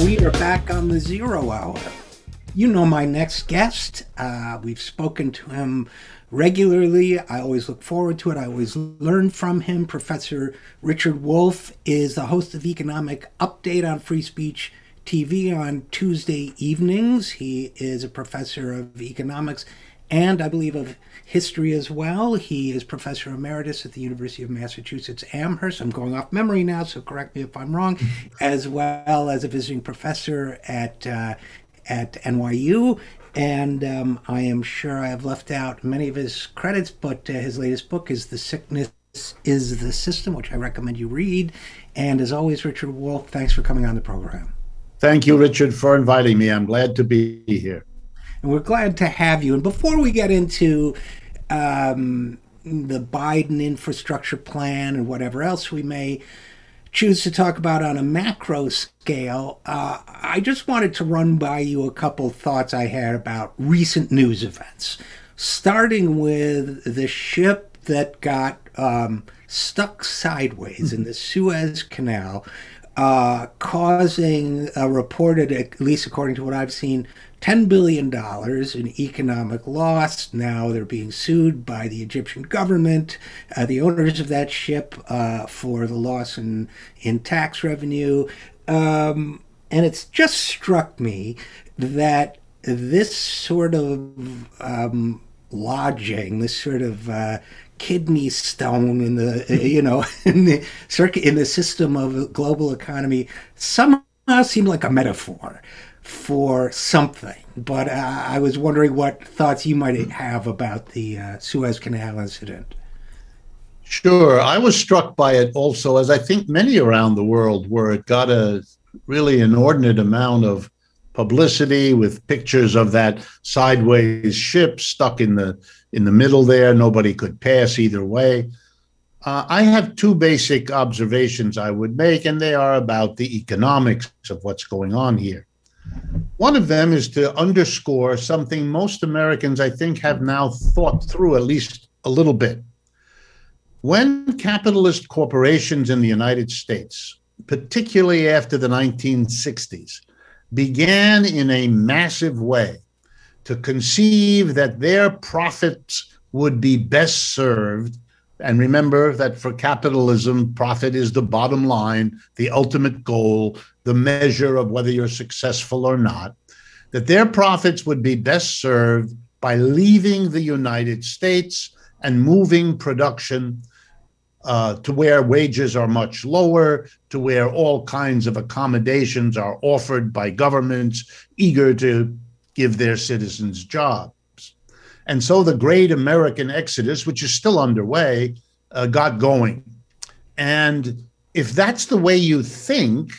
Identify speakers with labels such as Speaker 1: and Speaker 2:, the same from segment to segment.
Speaker 1: We are back on the 0 Hour. You know my next guest. We've spoken to him regularly. I always look forward to it. I always learn from him. Professor Richard Wolff is the host of Economic Update on Free Speech TV on Tuesday evenings. He is a professor of economics and I believe of history as well. He is professor emeritus at the University of Massachusetts Amherst. I'm going off memory now, so correct me if I'm wrong. As well as a visiting professor at NYU. And I am sure I have left out many of his credits, but his latest book is The Sickness is the System, which I recommend you read. And as always, Richard Wolff, thanks for coming on the program.
Speaker 2: Thank you, Richard, for inviting me. I'm glad to be here.
Speaker 1: And we're glad to have you. And before we get into the Biden infrastructure plan and whatever else we may choose to talk about on a macro scale, I just wanted to run by you a couple thoughts I had about recent news events, starting with the ship that got stuck sideways in the Suez Canal, causing a reported, at least according to what I've seen, $10 billion in economic loss. Now they're being sued by the Egyptian government, the owners of that ship, for the loss in tax revenue. And it's just struck me that this sort of lodging, this sort of kidney stone in the in the system of a global economy somehow seemed like a metaphor for something. But I was wondering what thoughts you might have about the Suez Canal incident.
Speaker 2: Sure. I was struck by it also, as I think many around the world were. It got a really inordinate amount of publicity with pictures of that sideways ship stuck in the middle there. Nobody could pass either way. I have two basic observations I would make, and they are about the economics of what's going on here. One of them is to underscore something most Americans, I think, have now thought through at least a little bit. When capitalist corporations in the United States, particularly after the 1960s, began in a massive way to conceive that their profits would be best served, and remember that for capitalism, profit is the bottom line, the ultimate goal, the measure of whether you're successful or not, that their profits would be best served by leaving the United States and moving production to where wages are much lower, to where all kinds of accommodations are offered by governments eager to give their citizens jobs. And so the great American exodus, which is still underway, got going. And if that's the way you think,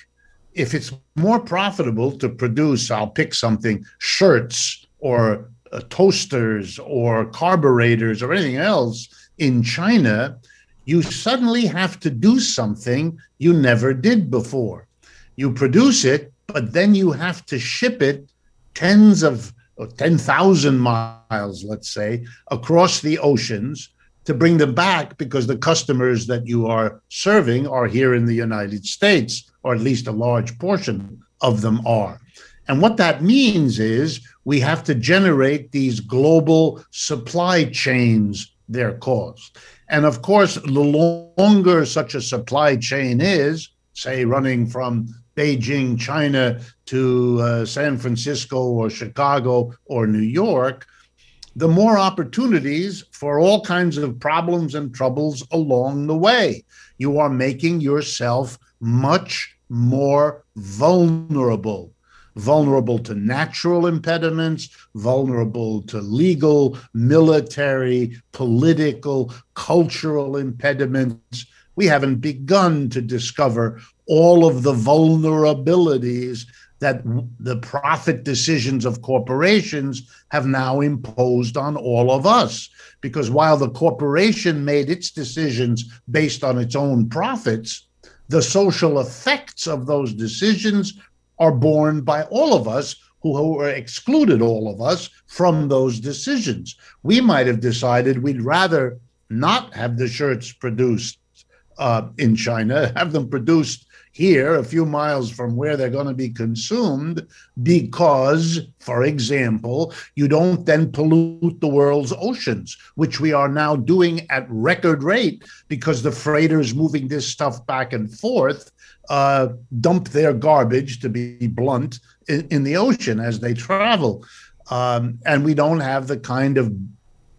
Speaker 2: if it's more profitable to produce, I'll pick something, shirts or toasters or carburetors or anything else in China, you suddenly have to do something you never did before. You produce it, but then you have to ship it tens of 10,000 miles, let's say, across the oceans to bring them back because the customers that you are serving are here in the United States, or at least a large portion of them are. And what that means is we have to generate these global supply chains, they're called. And of course, the longer such a supply chain is, say, running from Beijing, China to San Francisco or Chicago or New York, the more opportunities for all kinds of problems and troubles along the way. You are making yourself much more vulnerable to natural impediments, vulnerable to legal, military, political, cultural impediments. We haven't begun to discover all of the vulnerabilities that the profit decisions of corporations have now imposed on all of us. Because while the corporation made its decisions based on its own profits, the social effects of those decisions are borne by all of us who are excluded, all of us, from those decisions. We might have decided we'd rather not have the shirts produced in China, have them produced here, a few miles from where they're going to be consumed, because, for example, you don't then pollute the world's oceans, which we are now doing at record rate because the freighters moving this stuff back and forth dump their garbage, to be blunt, in the ocean as they travel. And we don't have the kind of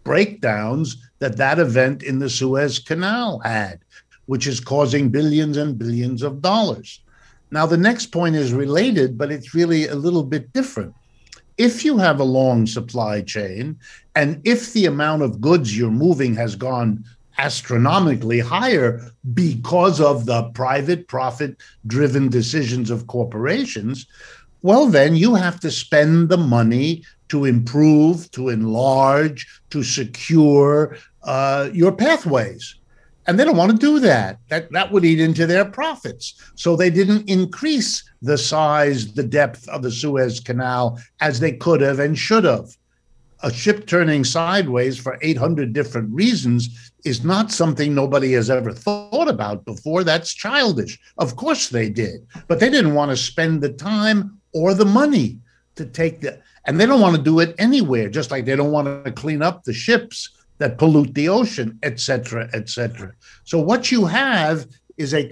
Speaker 2: breakdowns that event in the Suez Canal had, which is causing billions and billions of dollars. Now, the next point is related, but it's really a little bit different. If you have a long supply chain, and if the amount of goods you're moving has gone astronomically higher because of the private profit-driven decisions of corporations, well, then you have to spend the money to improve, to enlarge, to secure your pathways. And they don't want to do that. That would eat into their profits. So they didn't increase the size, the depth of the Suez Canal as they could have and should have. A ship turning sideways for 800 different reasons is not something nobody has ever thought about before. That's childish. Of course they did. But they didn't want to spend the time or the money to take the, and they don't want to do it anywhere, just like they don't want to clean up the ships that pollute the ocean, et cetera, et cetera. So what you have is a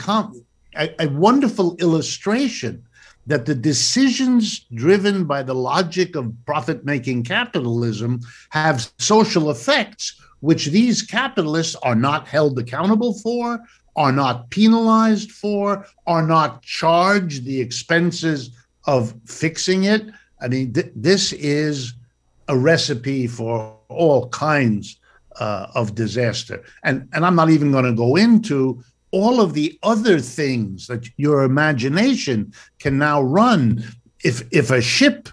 Speaker 2: wonderful illustration that the decisions driven by the logic of profit-making capitalism have social effects, which these capitalists are not held accountable for, are not penalized for, are not charged the expenses of fixing it. I mean, this is a recipe for all kinds of disaster. And I'm not even going to go into all of the other things that your imagination can now run. If a ship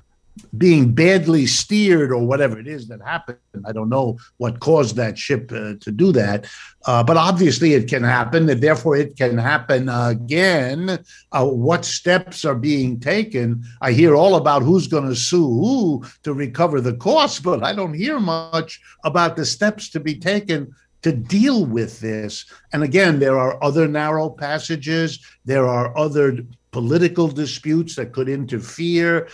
Speaker 2: being badly steered or whatever it is that happened, I don't know what caused that ship to do that, but obviously it can happen, and therefore it can happen again. What steps are being taken? I hear all about who's going to sue who to recover the costs, but I don't hear much about the steps to be taken to deal with this. And again, there are other narrow passages. There are other political disputes that could interfere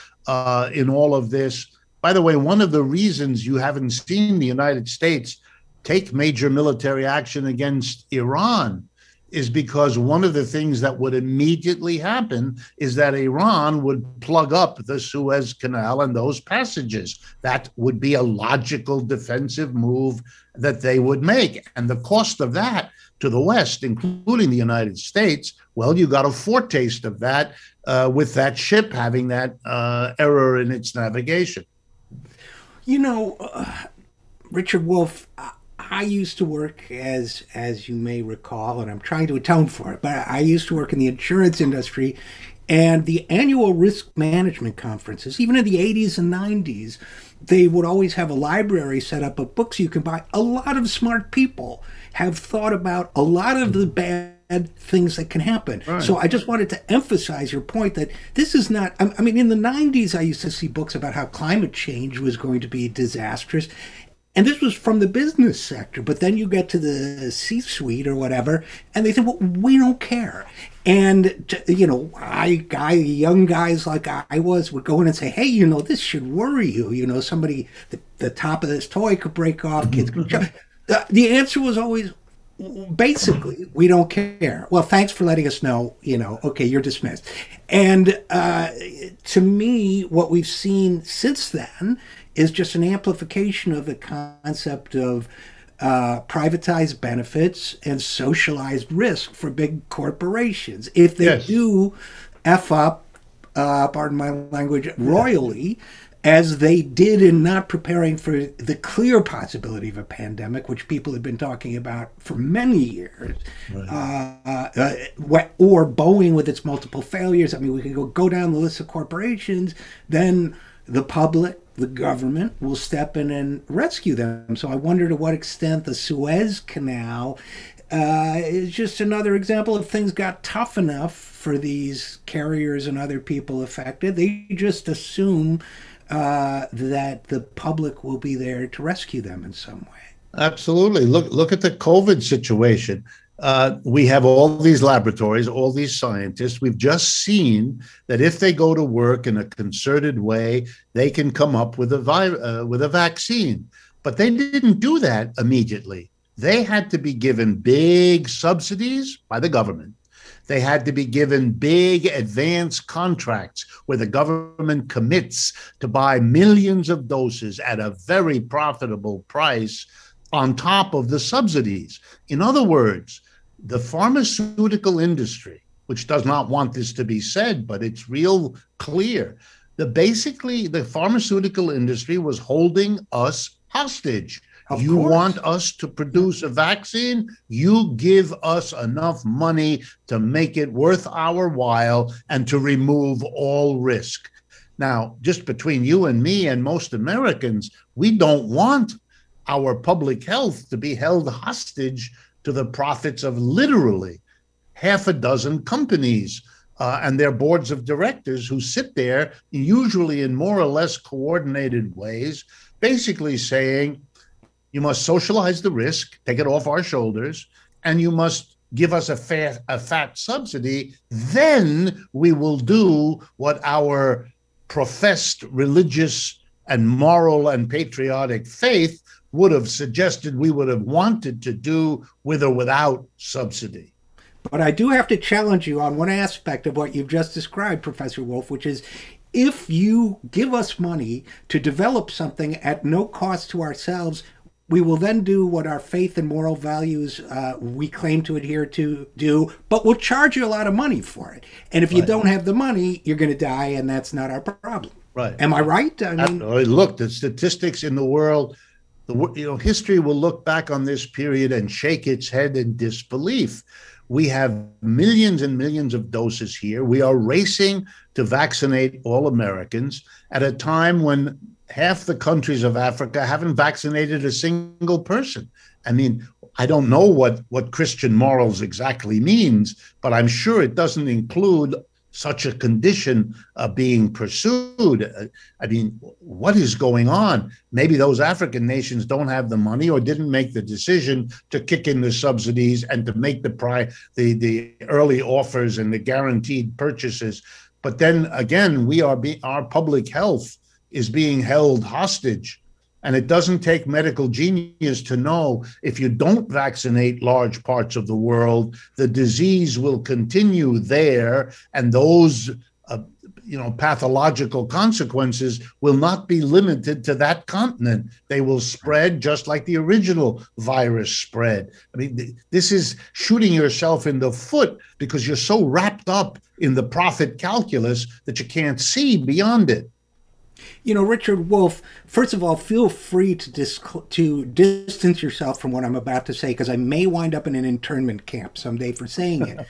Speaker 2: in all of this. By the way, one of the reasons you haven't seen the United States take major military action against Iran is because one of the things that would immediately happen is that Iran would plug up the Suez Canal and those passages. That would be a logical defensive move that they would make. And the cost of that to the West, including the United States, well, you got a foretaste of that with that ship having that error in its navigation.
Speaker 1: You know, Richard Wolff, I used to work, as you may recall, and I'm trying to atone for it, but I used to work in the insurance industry, and the annual risk management conferences, even in the 80s and 90s, they would always have a library set up of books you can buy. A lot of smart people have thought about a lot of the bad things that can happen. Right. So I just wanted to emphasize your point that this is not, I mean, in the 90s, I used to see books about how climate change was going to be disastrous. And this was from the business sector. But then you get to the C-suite or whatever, and they say, well, we don't care. And, you know, young guys like I was would go in and say, hey, you know, this should worry you. You know, somebody, the top of this toy could break off, kids could jump. The answer was always, basically, we don't care. Well, thanks for letting us know, you know, okay, you're dismissed. And to me, what we've seen since then is just an amplification of the concept of privatized benefits and socialized risk for big corporations. If they do F up, pardon my language, royally, as they did in not preparing for the clear possibility of a pandemic, which people have been talking about for many years, right. Or Boeing with its multiple failures. I mean, we can go down the list of corporations, then the public, the government will step in and rescue them. So I wonder to what extent the Suez Canal is just another example of things got tough enough for these carriers and other people affected. They just assume that the public will be there to rescue them in some way.
Speaker 2: Absolutely. Look at the COVID situation. We have all these laboratories, all these scientists. We've just seen that if they go to work in a concerted way, they can come up with a vaccine. But they didn't do that immediately. They had to be given big subsidies by the government. They had to be given big advance contracts where the government commits to buy millions of doses at a very profitable price on top of the subsidies. In other words, the pharmaceutical industry, which does not want this to be said, but it's real clear, basically the pharmaceutical industry was holding us hostage. You want us to produce a vaccine? You give us enough money to make it worth our while and to remove all risk. Now, just between you and me and most Americans, we don't want our public health to be held hostage to the profits of literally half a dozen companies and their boards of directors who sit there, usually in more or less coordinated ways, basically saying, you must socialize the risk, take it off our shoulders, and you must give us a fat subsidy. Then we will do what our professed religious and moral and patriotic faith would have suggested we would have wanted to do with or without subsidy.
Speaker 1: But I do have to challenge you on one aspect of what you've just described, Professor Wolff, which is if you give us money to develop something at no cost to ourselves, we will then do what our faith and moral values we claim to adhere to do, but we'll charge you a lot of money for it. And if you don't have the money, you're going to die, and that's not our problem.
Speaker 2: Right.
Speaker 1: Am I right? I mean,
Speaker 2: look, the statistics in the world, history will look back on this period and shake its head in disbelief. We have millions and millions of doses here. We are racing to vaccinate all Americans at a time when half the countries of Africa haven't vaccinated a single person. I mean, I don't know what Christian morals exactly means, but I'm sure it doesn't include such a condition being pursued. I mean, what is going on? Maybe those African nations don't have the money or didn't make the decision to kick in the subsidies and to make the early offers and the guaranteed purchases. But then again, our public health is being held hostage. And it doesn't take medical genius to know if you don't vaccinate large parts of the world, the disease will continue there, and those pathological consequences will not be limited to that continent. They will spread just like the original virus spread. I mean, this is shooting yourself in the foot because you're so wrapped up in the profit calculus that you can't see beyond it.
Speaker 1: You know, Richard Wolff, first of all, feel free to distance yourself from what I'm about to say, because I may wind up in an internment camp someday for saying it.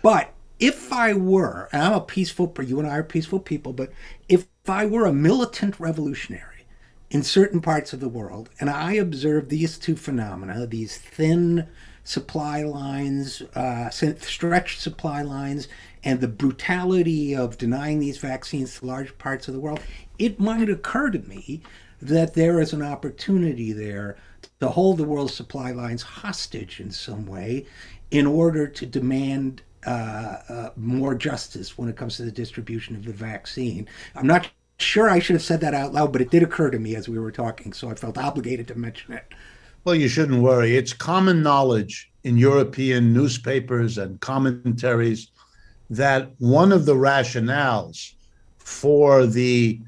Speaker 1: But if I were, and I'm a peaceful, you and I are peaceful people, but if I were a militant revolutionary in certain parts of the world, and I observed these two phenomena, these thin supply lines, stretched supply lines, and the brutality of denying these vaccines to large parts of the world, it might occur to me that there is an opportunity there to hold the world's supply lines hostage in some way in order to demand more justice when it comes to the distribution of the vaccine. I'm not sure I should have said that out loud, but it did occur to me as we were talking, so I felt obligated to mention it.
Speaker 2: Well, you shouldn't worry. It's common knowledge in European newspapers and commentaries that one of the rationales for the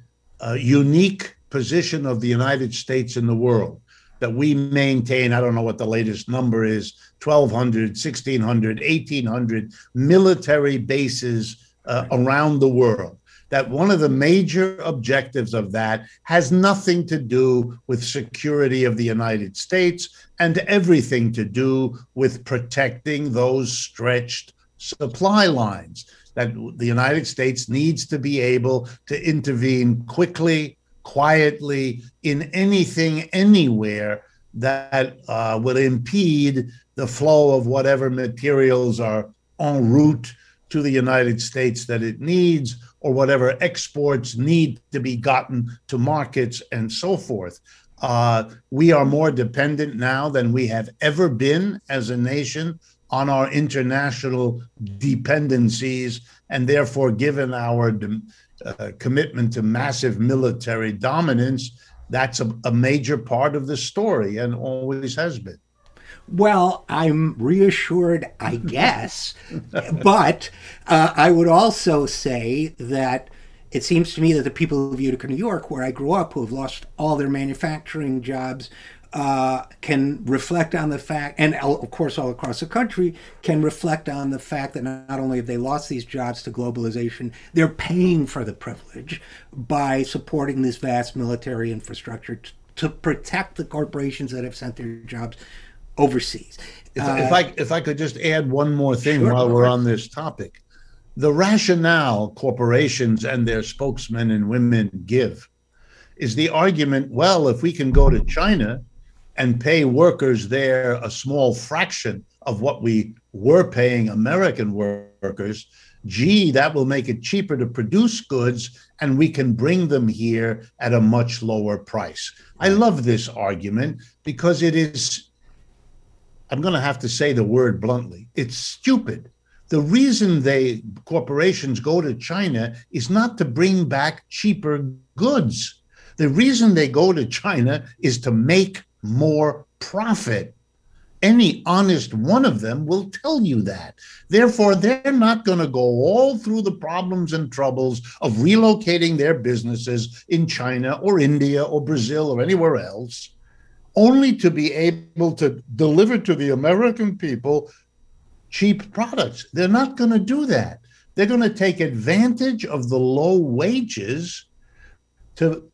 Speaker 2: unique position of the United States in the world, that we maintain, I don't know what the latest number is, 1,200, 1,600, 1,800 military bases around the world, that one of the major objectives of that has nothing to do with security of the United States and everything to do with protecting those stretched supply lines, that the United States needs to be able to intervene quickly, quietly, in anything, anywhere that would impede the flow of whatever materials are en route to the United States that it needs, or whatever exports need to be gotten to markets and so forth. We are more dependent now than we have ever been as a nation on our international dependencies, and therefore, given our commitment to massive military dominance, that's a major part of the story and always has been.
Speaker 1: Well, I'm reassured, I guess, but I would also say that it seems to me that the people of Utica, New York, where I grew up, who have lost all their manufacturing jobs, can reflect on the fact, and of course all across the country, can reflect on the fact that not only have they lost these jobs to globalization, they're paying for the privilege by supporting this vast military infrastructure to protect the corporations that have sent their jobs overseas.
Speaker 2: If I could just add one more thing,
Speaker 1: sure,
Speaker 2: while we're on this topic. The rationale corporations and their spokesmen and women give is the argument, well, if we can go to China and pay workers there a small fraction of what we were paying American workers, gee, that will make it cheaper to produce goods and we can bring them here at a much lower price. I love this argument because it is, I'm going to have to say the word bluntly, it's stupid. The reason corporations go to China is not to bring back cheaper goods. The reason they go to China is to make more profit. Any honest one of them will tell you that. Therefore, they're not going to go all through the problems and troubles of relocating their businesses in China or India or Brazil or anywhere else, only to be able to deliver to the American people cheap products. They're not going to do that. They're going to take advantage of the low wages to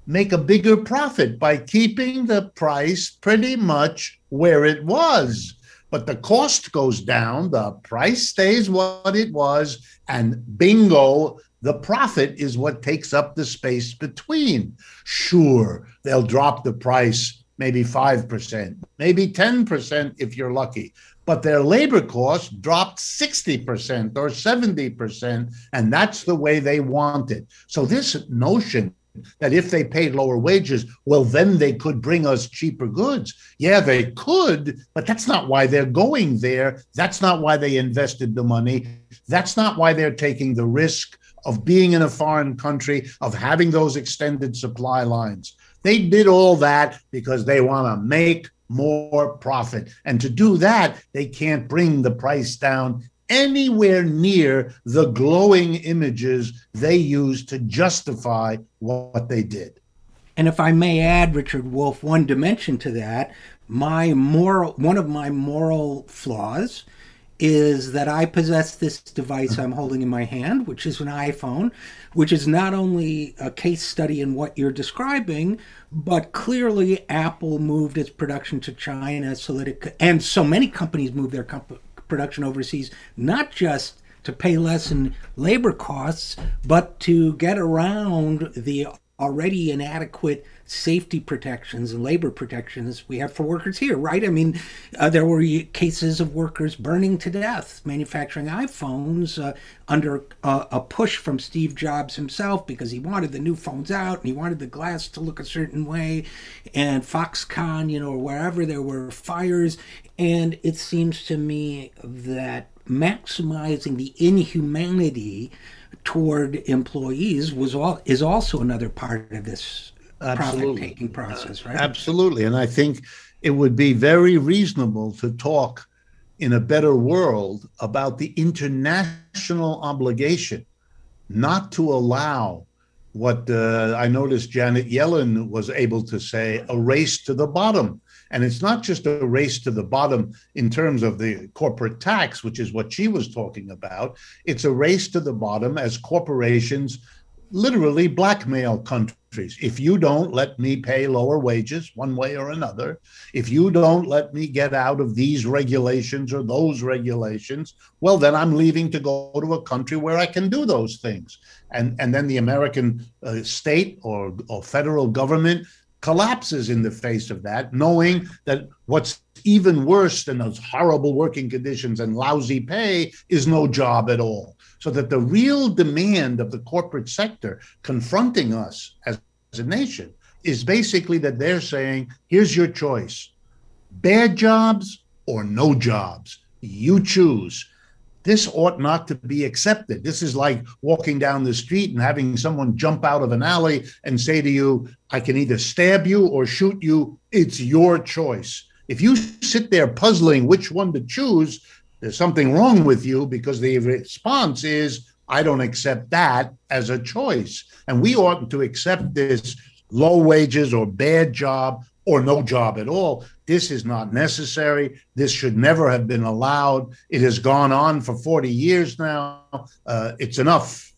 Speaker 2: make a bigger profit by keeping the price pretty much where it was. But the cost goes down, the price stays what it was, and bingo, the profit is what takes up the space between. Sure, they'll drop the price maybe 5%, maybe 10% if you're lucky. But their labor costs dropped 60% or 70%, and that's the way they want it. So this notion that if they paid lower wages, well, then they could bring us cheaper goods. Yeah, they could, but that's not why they're going there. That's not why they invested the money. That's not why they're taking the risk of being in a foreign country, of having those extended supply lines. They did all that because they want to make more profit. And to do that, they can't bring the price down anywhere near the glowing images they use to justify what they did.
Speaker 1: And if I may add, Richard Wolff, one dimension to that, one of my moral flaws is that I possess this device I'm holding in my hand, which is an iPhone, which is not only a case study in what you're describing, but clearly Apple moved its production to China so that it could, and so many companies moved their production overseas, not just to pay less in labor costs, but to get around the already inadequate safety protections and labor protections we have for workers here, right? I mean, there were cases of workers burning to death manufacturing iPhones under a push from Steve Jobs himself because he wanted the new phones out and he wanted the glass to look a certain way, and Foxconn, or wherever there were fires. And it seems to me that maximizing the inhumanity toward employees is also another part of this profit-taking process, right?
Speaker 2: Absolutely. And I think it would be very reasonable to talk in a better world about the international obligation not to allow what I noticed Janet Yellen was able to say, a race to the bottom. And it's not just a race to the bottom in terms of the corporate tax, which is what she was talking about. It's a race to the bottom as corporations literally blackmail countries. If you don't let me pay lower wages one way or another, if you don't let me get out of these regulations or those regulations, well, then I'm leaving to go to a country where I can do those things. And then the American state or federal government collapses in the face of that, knowing that what's even worse than those horrible working conditions and lousy pay is no job at all. So that the real demand of the corporate sector confronting us as a nation is basically that they're saying, here's your choice, bad jobs or no jobs. You choose. This ought not to be accepted. This is like walking down the street and having someone jump out of an alley and say to you, I can either stab you or shoot you. It's your choice. If you sit there puzzling which one to choose, there's something wrong with you, because the response is, I don't accept that as a choice. And we oughtn't to accept this low wages or bad job or no job at all. This is not necessary. This should never have been allowed. It has gone on for 40 years now. It's enough.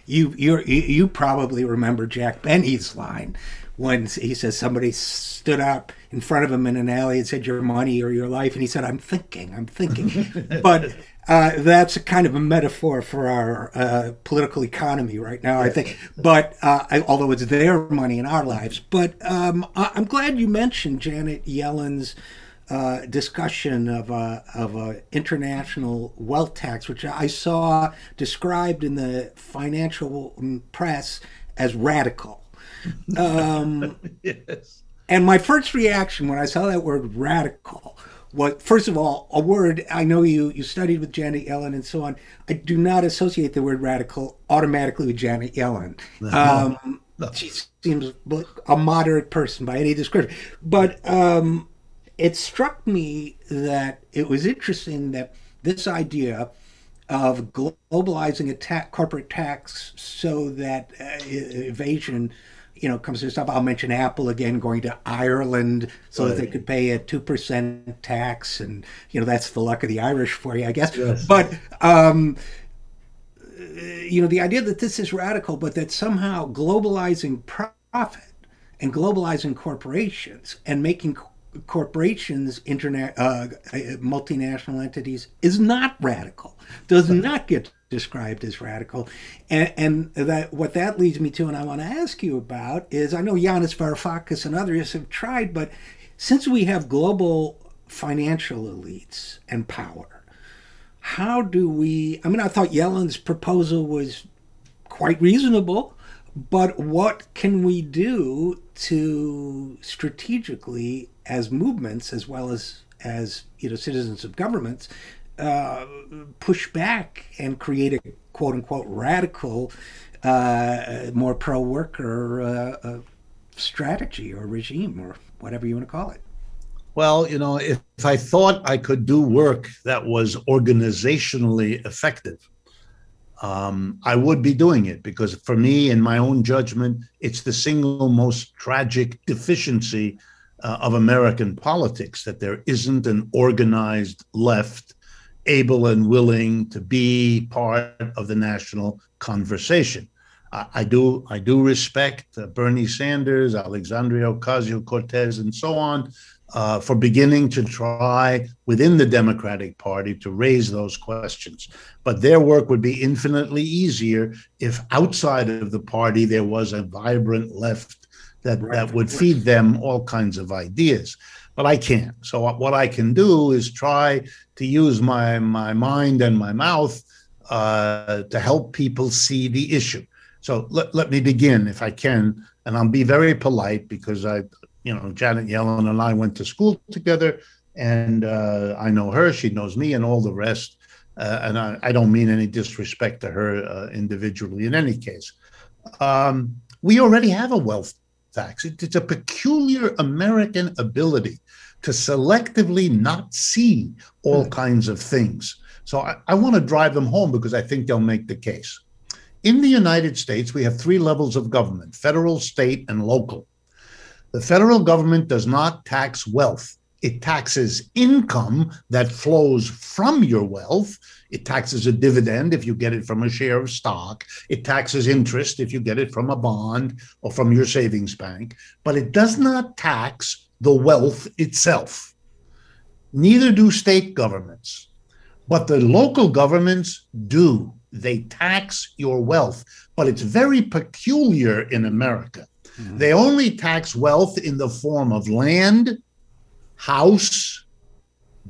Speaker 1: You probably remember Jack Benny's line when he says somebody stood up in front of him in an alley and said, your money or your life. And he said, I'm thinking. But that's a kind of a metaphor for our political economy right now, I think. But although it's their money in our lives. But I'm glad you mentioned Janet Yellen's discussion of a international wealth tax, which I saw described in the financial press as radical.
Speaker 2: Yes.
Speaker 1: And my first reaction when I saw that word radical was, first of all, a word, I know you studied with Janet Yellen and so on. I do not associate the word radical automatically with Janet Yellen. No. She seems a moderate person by any description. But it struck me that it was interesting that this idea of globalizing a corporate tax so that evasion comes to stop. I'll mention Apple again going to Ireland so that they could pay a 2% tax, and that's the luck of the Irish for you, I guess. Yes. But the idea that this is radical, but that somehow globalizing profit and globalizing corporations and making corporations multinational entities is not radical, does not get described as radical, and that what that leads me to, and I want to ask you about, is I know Yanis Varoufakis and others have tried, but since we have global financial elites and power, how do we? I mean, I thought Yellen's proposal was quite reasonable, but what can we do to strategically, as movements as well as citizens of governments, push back and create a quote unquote radical, more pro-worker strategy or regime or whatever you want to call it?
Speaker 2: Well, if I thought I could do work that was organizationally effective, I would be doing it, because for me, in my own judgment, it's the single most tragic deficiency of American politics, that there isn't an organized left able and willing to be part of the national conversation. I do respect Bernie Sanders, Alexandria Ocasio-Cortez, and so on, for beginning to try within the Democratic Party to raise those questions. But their work would be infinitely easier if outside of the party there was a vibrant left that would feed them all kinds of ideas. But I can't. So what I can do is try to use my mind and my mouth to help people see the issue. So let me begin, if I can, and I'll be very polite, because Janet Yellen and I went to school together, and I know her, she knows me, and all the rest. And I don't mean any disrespect to her individually in any case. We already have a wealth tax. It's a peculiar American ability to selectively not see all kinds of things. So I want to drive them home, because I think they'll make the case. In the United States, we have 3 levels of government: federal, state, and local. The federal government does not tax wealth. It taxes income that flows from your wealth. It taxes a dividend if you get it from a share of stock. It taxes interest if you get it from a bond or from your savings bank. But it does not tax the wealth itself. Neither do state governments. But the local governments do. They tax your wealth. But it's very peculiar in America. Mm-hmm. They only tax wealth in the form of land, house,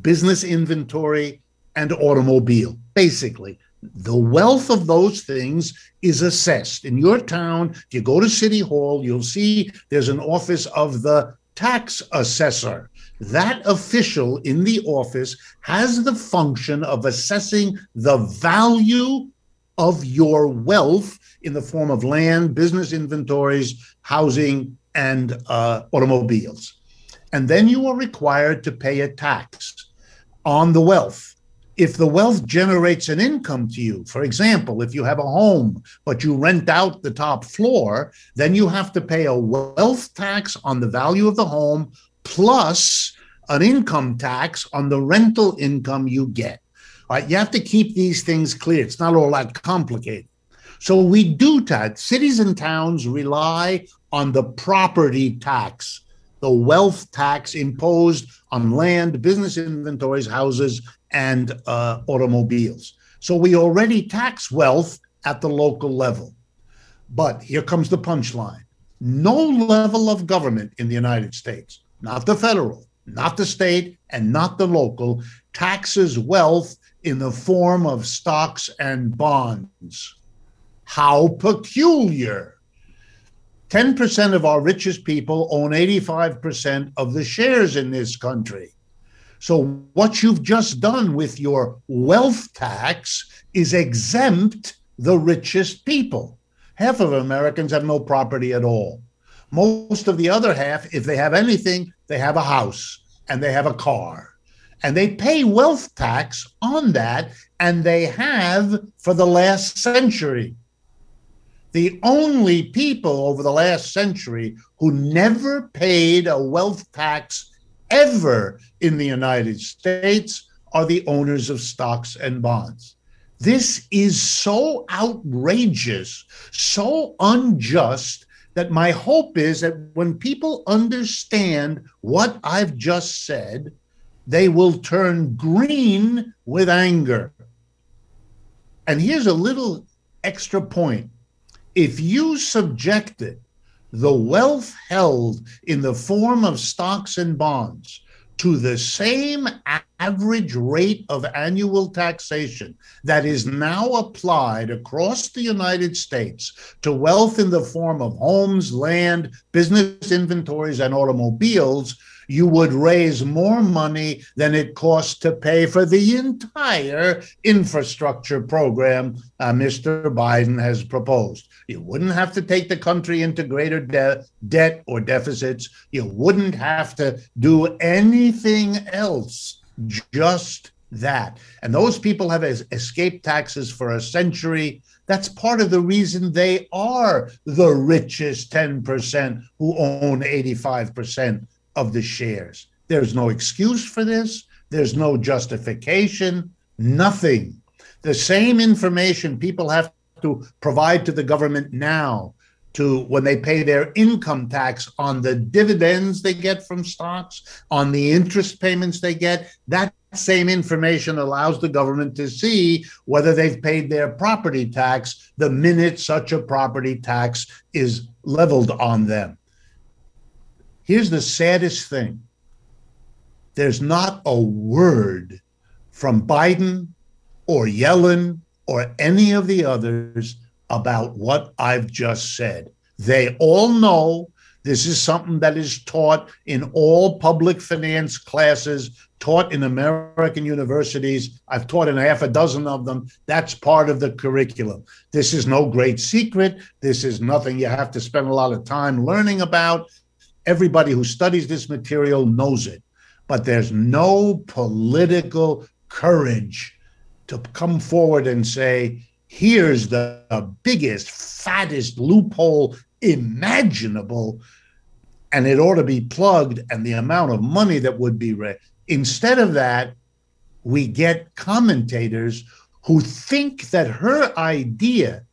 Speaker 2: business inventory, and automobile. Basically, the wealth of those things is assessed. In your town, if you go to City Hall, you'll see there's an office of the tax assessor. that official in the office has the function of assessing the value of your wealth in the form of land, business inventories, housing, and automobiles. And then you are required to pay a tax on the wealth. If the wealth generates an income to you, for example, if you have a home, but you rent out the top floor, then you have to pay a wealth tax on the value of the home plus an income tax on the rental income you get. All right, you have to keep these things clear. It's not all that complicated. So we do that. Cities and towns rely on the property tax, the wealth tax imposed on land, business inventories, houses, and automobiles. So we already tax wealth at the local level. But here comes the punchline. No level of government in the United States, not the federal, not the state, and not the local, taxes wealth in the form of stocks and bonds. How peculiar. 10% of our richest people own 85% of the shares in this country. So what you've just done with your wealth tax is exempt the richest people. Half of Americans have no property at all. Most of the other half, if they have anything, they have a house and they have a car. And they pay wealth tax on that, and they have for the last century. The only people over the last century who never paid a wealth tax ever in the United States are the owners of stocks and bonds. This is so outrageous, so unjust, that my hope is that when people understand what I've just said, they will turn green with anger. And here's a little extra point. If you subjected the wealth held in the form of stocks and bonds to the same average rate of annual taxation that is now applied across the United States to wealth in the form of homes, land, business inventories, and automobiles, you would raise more money than it costs to pay for the entire infrastructure program Mr. Biden has proposed. You wouldn't have to take the country into greater debt or deficits. You wouldn't have to do anything else, just that. And those people have escaped taxes for a century. That's part of the reason they are the richest 10% who own 85% of the shares. There's no excuse for this. There's no justification, nothing. The same information people have to provide to the government now to when they pay their income tax on the dividends they get from stocks, on the interest payments they get, that same information allows the government to see whether they've paid their property tax the minute such a property tax is leveled on them. Here's the saddest thing. There's not a word from Biden or Yellen or any of the others about what I've just said. They all know this is something that is taught in all public finance classes, taught in American universities. I've taught in half a dozen of them. That's part of the curriculum. This is no great secret. This is nothing you have to spend a lot of time learning about. Everybody who studies this material knows it, but there's no political courage to come forward and say, here's the biggest, fattest loophole imaginable, and it ought to be plugged, and the amount of money that would be raised. Instead of that, we get commentators who think that her idea,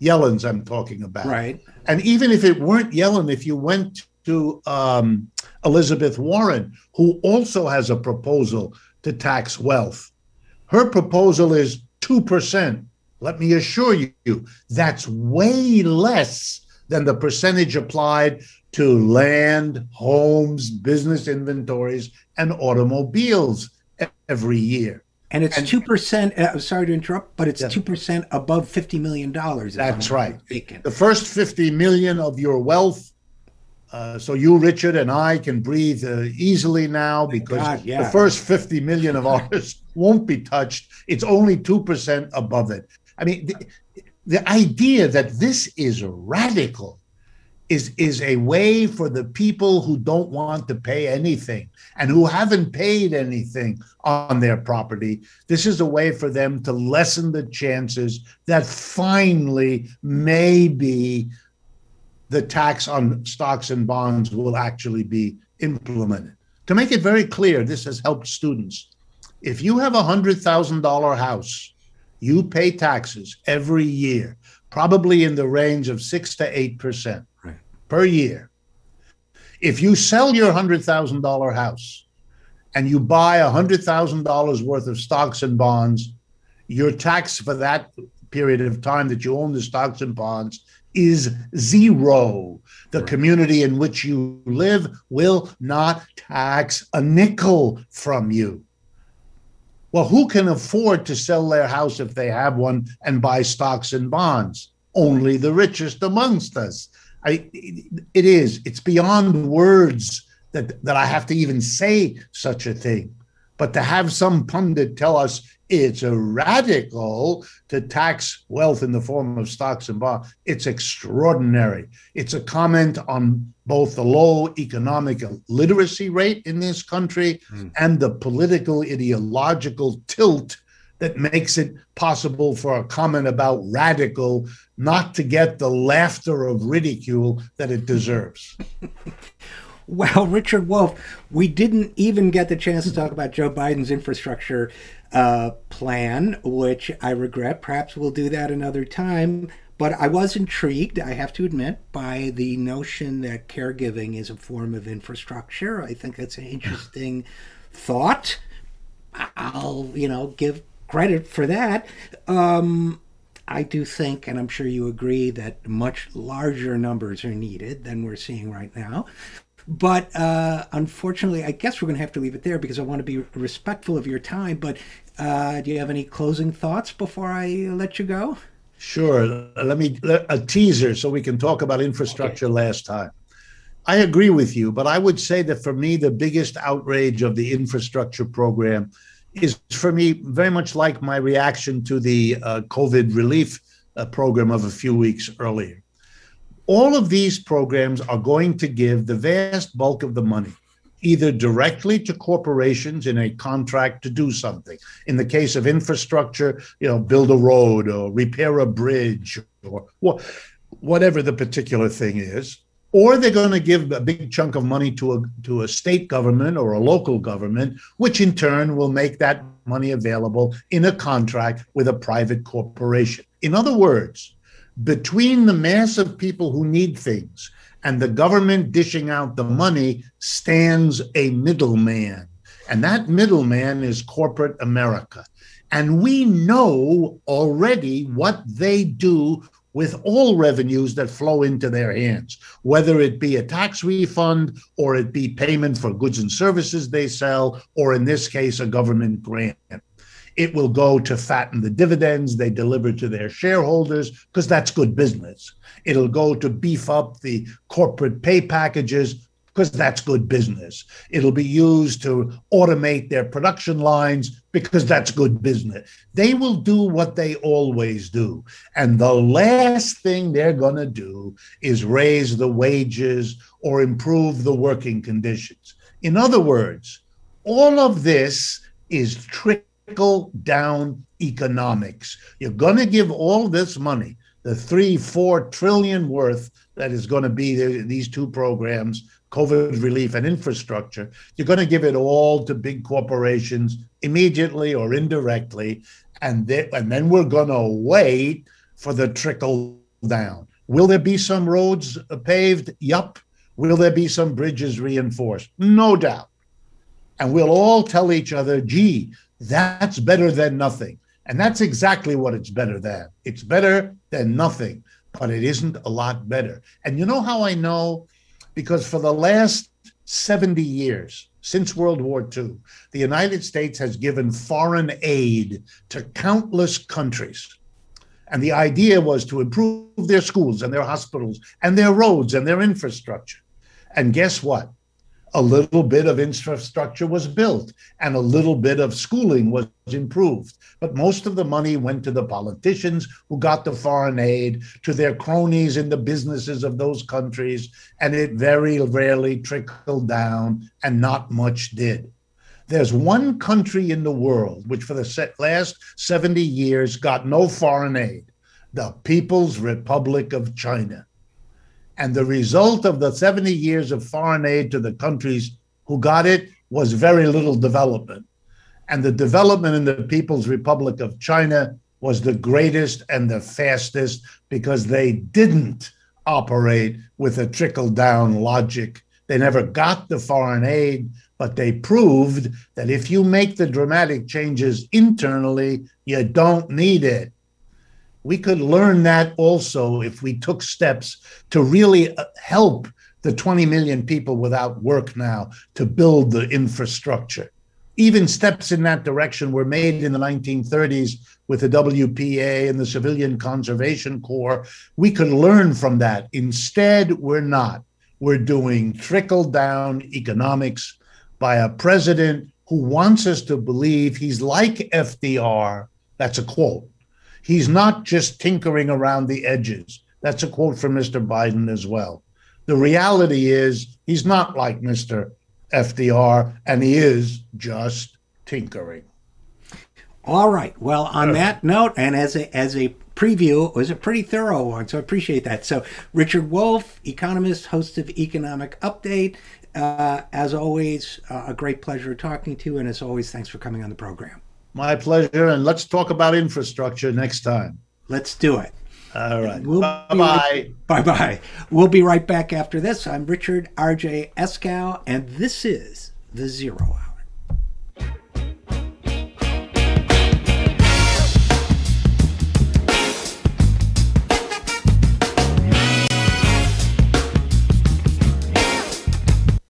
Speaker 2: Yellen's I'm talking about,
Speaker 1: right?
Speaker 2: And even if it weren't Yellen, if you went to Elizabeth Warren, who also has a proposal to tax wealth. Her proposal is 2%. Let me assure you, that's way less than the percentage applied to land, homes, business inventories, and automobiles every year.
Speaker 1: And it's 2%, sorry to interrupt, but it's 2% above $50 million.
Speaker 2: That's right.
Speaker 1: Mistaken.
Speaker 2: The first 50 million of your wealth So you, Richard, and I can breathe easily now because
Speaker 1: God, yeah.
Speaker 2: the first 50 million of ours won't be touched. It's only 2% above it. I mean, the idea that this is radical is a way for the people who don't want to pay anything and who haven't paid anything on their property. This is a way for them to lessen the chances that finally maybe the tax on stocks and bonds will actually be implemented. To make it very clear, this has helped students. If you have a $100,000 house, you pay taxes every year, probably in the range of 6 to 8% per year. If you sell your $100,000 house and you buy $100,000 worth of stocks and bonds, your tax for that period of time that you own the stocks and bonds is zero. The community in which you live will not tax a nickel from you. Well, who can afford to sell their house if they have one and buy stocks and bonds? Only the richest amongst us. It's beyond words that I have to even say such a thing. But to have some pundit tell us it's a radical to tax wealth in the form of stocks and bonds, it's extraordinary. It's a comment on both the low economic literacy rate in this country and the political ideological tilt that makes it possible for a comment about radical not to get the laughter of ridicule that it deserves.
Speaker 1: Well, Richard Wolff, we didn't even get the chance to talk about Joe Biden's infrastructure plan, which I regret. Perhaps we'll do that another time. But I was intrigued, I have to admit, by the notion that caregiving is a form of infrastructure. I think that's an interesting thought. I'll, give credit for that. I do think, and I'm sure you agree, that much larger numbers are needed than we're seeing right now. But unfortunately, I guess we're going to have to leave it there because I want to be respectful of your time. But do you have any closing thoughts before I let you go?
Speaker 2: Sure. Let me a teaser so we can talk about infrastructure last time. I agree with you, but I would say that for me, the biggest outrage of the infrastructure program is, for me, very much like my reaction to the COVID relief program of a few weeks earlier. All of these programs are going to give the vast bulk of the money either directly to corporations in a contract to do something. In the case of infrastructure, build a road or repair a bridge or whatever the particular thing is. Or they're going to give a big chunk of money to a state government or a local government, which in turn will make that money available in a contract with a private corporation. In other words, between the mass of people who need things and the government dishing out the money stands a middleman. And that middleman is corporate America. And we know already what they do with all revenues that flow into their hands, whether it be a tax refund or it be payment for goods and services they sell, or in this case, a government grant. It will go to fatten the dividends they deliver to their shareholders, because that's good business. It'll go to beef up the corporate pay packages, because that's good business. It'll be used to automate their production lines, because that's good business. They will do what they always do. And the last thing they're going to do is raise the wages or improve the working conditions. In other words, all of this is trickle-down economics. You're going to give all this money, the $3-4 trillion worth that is going to be these two programs, COVID relief and infrastructure. You're going to give it all to big corporations immediately or indirectly, and then we're going to wait for the trickle down. Will there be some roads paved? Yup. Will there be some bridges reinforced? No doubt. And we'll all tell each other, gee, that's better than nothing. And that's exactly what it's better than. It's better than nothing, but it isn't a lot better. And you know how I know? Because for the last 70 years, since World War II, the United States has given foreign aid to countless countries. And the idea was to improve their schools and their hospitals and their roads and their infrastructure. And guess what? A little bit of infrastructure was built and a little bit of schooling was improved. But most of the money went to the politicians who got the foreign aid, to their cronies in the businesses of those countries, and it very rarely trickled down, and not much did. There's one country in the world which for the last 70 years got no foreign aid, the People's Republic of China. And the result of the 70 years of foreign aid to the countries who got it was very little development. And the development in the People's Republic of China was the greatest and the fastest because they didn't operate with a trickle-down logic. They never got the foreign aid, but they proved that if you make the dramatic changes internally, you don't need it. We could learn that also if we took steps to really help the 20 million people without work now to build the infrastructure. Even steps in that direction were made in the 1930s with the WPA and the Civilian Conservation Corps. We could learn from that. Instead, we're not. We're doing trickle-down economics by a president who wants us to believe he's like FDR. That's a quote. He's not just tinkering around the edges. That's a quote from Mr. Biden as well. The reality is he's not like Mr. FDR, and he is just tinkering.
Speaker 1: All right. Well, on that note, and as a preview, it was a pretty thorough one, so I appreciate that. So Richard Wolff, economist, host of Economic Update. As always, a great pleasure talking to you, and as always, thanks for coming on the program.
Speaker 2: My pleasure, and let's talk about infrastructure next time.
Speaker 1: Let's do it.
Speaker 2: All right. Bye-bye.
Speaker 1: Bye-bye. We'll be right back after this. I'm Richard RJ Eskow, and this is The Zero Hour.